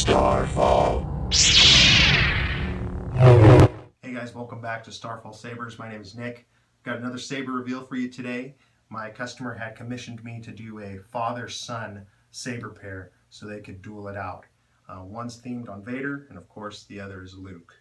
Starfall. Hey guys, welcome back to Starfall Sabers. My name is Nick. Got another Saber reveal for you today. My customer had commissioned me to do a father-son Saber pair so they could duel it out. One's themed on Vader, and of course the other is Luke.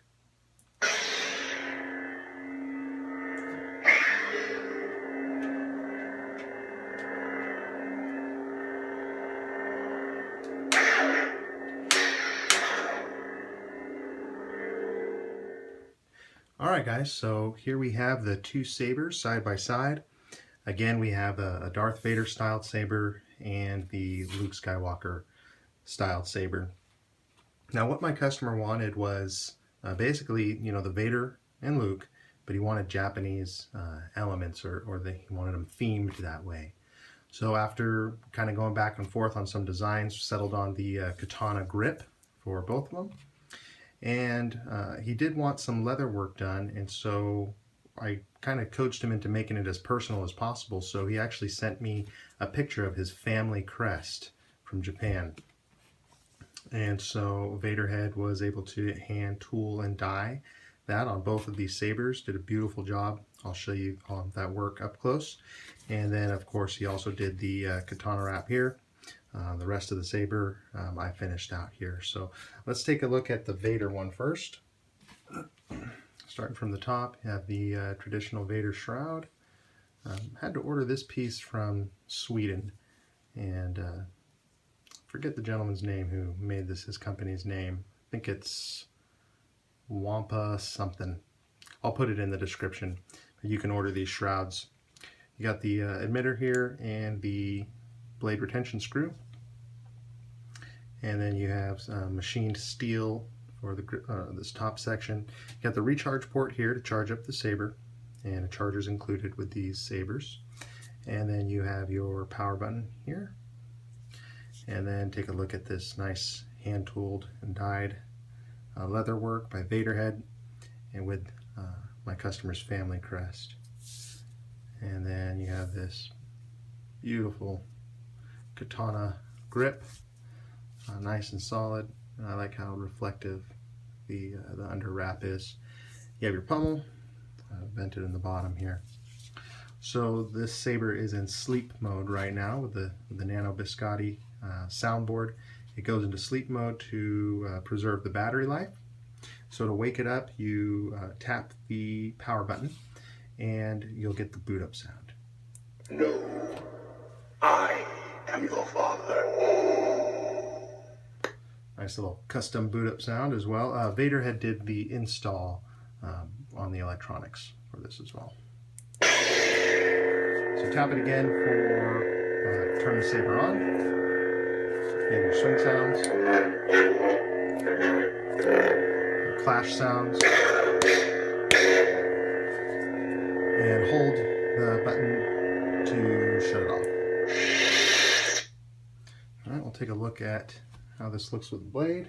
Alright guys, so here we have the two sabers side by side. Again, we have a Darth Vader styled saber and the Luke Skywalker styled saber. Now what my customer wanted was basically, you know, the Vader and Luke, but he wanted Japanese elements, or he wanted them themed that way. So after kind of going back and forth on some designs, settled on the Katana grip for both of them. And he did want some leather work done, and so I kind of coached him into making it as personal as possible. So he actually sent me a picture of his family crest from Japan. And so Vader Head was able to hand tool and die that on both of these sabers. Did a beautiful job. I'll show you that work up close. And then of course he also did the katana wrap here. The rest of the saber I finished out here. So let's take a look at the Vader one first. Starting from the top, you have the traditional Vader shroud. Had to order this piece from Sweden, and forget the gentleman's name who made this, his company's name. I think it's Wampa something. I'll put it in the description. You can order these shrouds. You got the emitter here and the blade retention screw, and then you have machined steel for the this top section. You got the recharge port here to charge up the saber, and a charger is included with these sabers. And then you have your power button here, and then take a look at this nice hand tooled and dyed leather work by Vader Head, and with my customer's family crest. And then you have this beautiful katana grip, nice and solid. And I like how reflective the under wrap is. You have your pommel vented in the bottom here. So this saber is in sleep mode right now with the Nano biscotti soundboard. It goes into sleep mode to preserve the battery life. So to wake it up, you tap the power button and you'll get the boot up sound. No, I am your father. Nice little custom boot up sound as well. Vader Head did the install on the electronics for this as well. So tap it again for turn the saber on. You have your swing sounds, your clash sounds, and hold the button to shut it off. All right, we'll take a look at how this looks with the blade.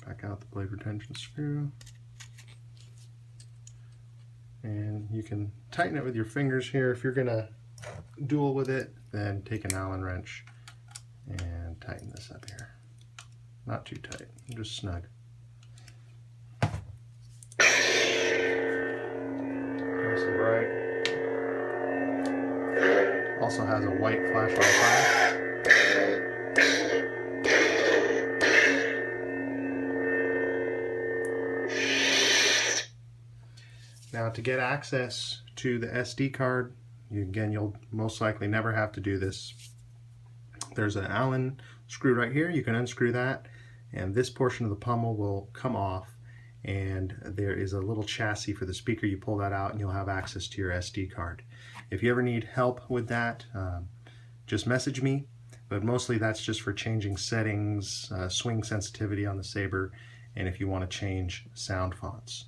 Back out the blade retention screw. And you can tighten it with your fingers here. If you're gonna duel with it, then take an Allen wrench and tighten this up here. Not too tight, just snug. Nice and bright. Also has a white flash on fire. Now to get access to the SD card, you'll most likely never have to do this. There's an Allen screw right here. You can unscrew that, and this portion of the pommel will come off, and there is a little chassis for the speaker. You pull that out and you'll have access to your SD card. If you ever need help with that, just message me, but mostly that's just for changing settings, swing sensitivity on the saber, and if you want to change sound fonts.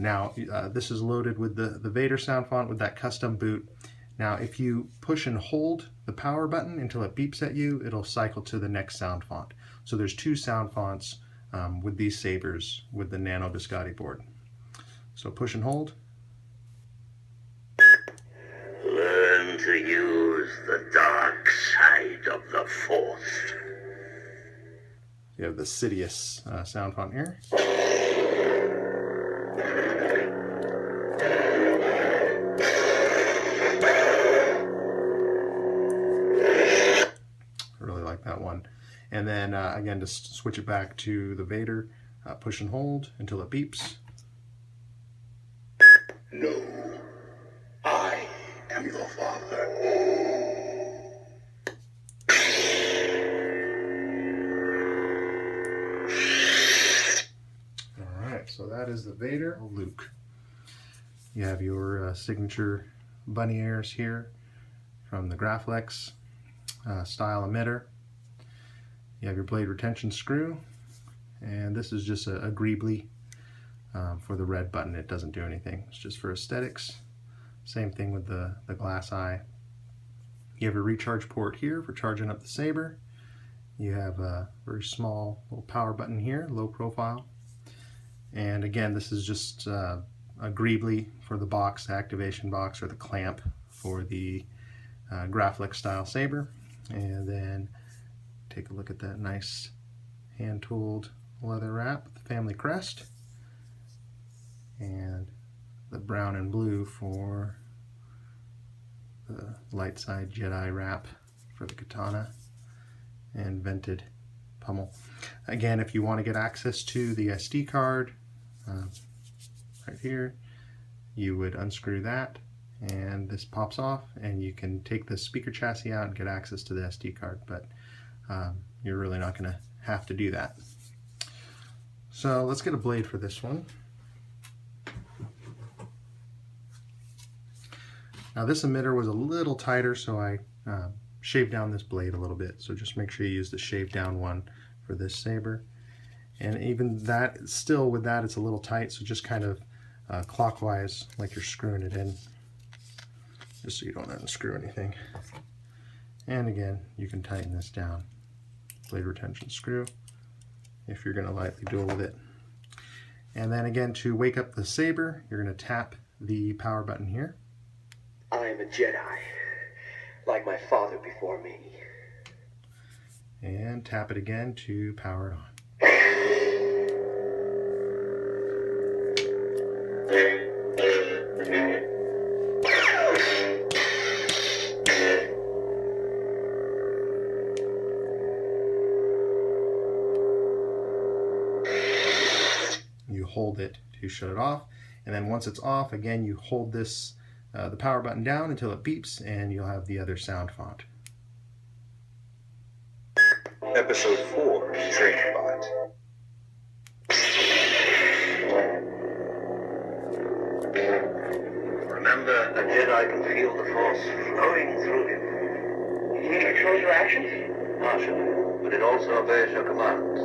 Now this is loaded with the Vader sound font with that custom boot. Now if you push and hold the power button until it beeps at you, it'll cycle to the next sound font. So there's two sound fonts with these sabers with the Nano biscotti board. So push and hold. to use the dark side of the Force. You have the Sidious sound font here. I really like that one. And then again, to switch it back to the Vader, push and hold until it beeps. No, I am your father. Alright, so that is the Vader Luke. You have your signature bunny ears here from the Graflex style emitter. You have your blade retention screw, and this is just a greebly for the red button. It doesn't do anything, it's just for aesthetics. Same thing with the glass eye. You have a recharge port here for charging up the Saber. You have a very small little power button here, low profile. And again, this is just a greebly for the box, the activation box, or the clamp for the Graflex style Saber. And then take a look at that nice hand-tooled leather wrap with the family crest. And the brown and blue for the light side Jedi wrap for the Katana and vented pummel. Again, if you want to get access to the SD card right here, you would unscrew that and this pops off, and you can take the speaker chassis out and get access to the SD card, but you're really not going to have to do that. So let's get a blade for this one. Now this emitter was a little tighter, so I shaved down this blade a little bit. So just make sure you use the shaved down one for this Saber. And even that, still with that, it's a little tight, so just kind of clockwise, like you're screwing it in, just so you don't unscrew anything. And again, you can tighten this down. Blade retention screw, if you're going to lightly duel with it. And then again, to wake up the Saber, you're going to tap the power button here. I am a Jedi, like my father before me. And tap it again to power it on. You hold it to shut it off, and then once it's off, again you hold this the power button down until it beeps, and you'll have the other sound font. Episode 4, Training Bot. Remember, a Jedi can feel the Force flowing through him. He controls your actions? Partially, but it also obeys your commands.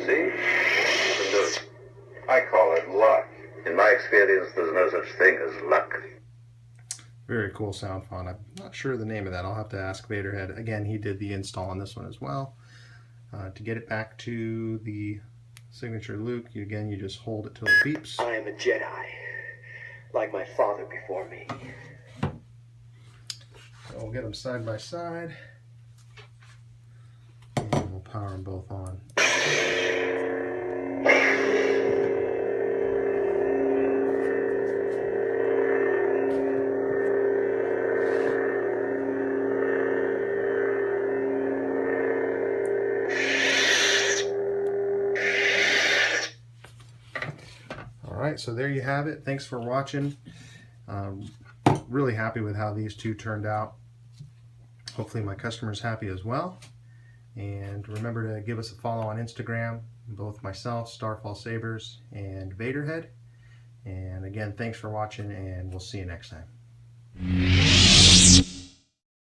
See? I call it luck. In my experience, there's no such thing as luck. Very cool sound font. I'm not sure the name of that. I'll have to ask Vader Head. Again, he did the install on this one as well. To get it back to the signature Luke, you just hold it till it beeps. I am a Jedi, like my father before me. So we'll get them side by side, and we'll power them both on. Alright, so there you have it. Thanks for watching. Really happy with how these two turned out. Hopefully my customer's happy as well. And remember to give us a follow on Instagram, both myself, Starfall Sabers, and Vader Head. And again, thanks for watching, and we'll see you next time.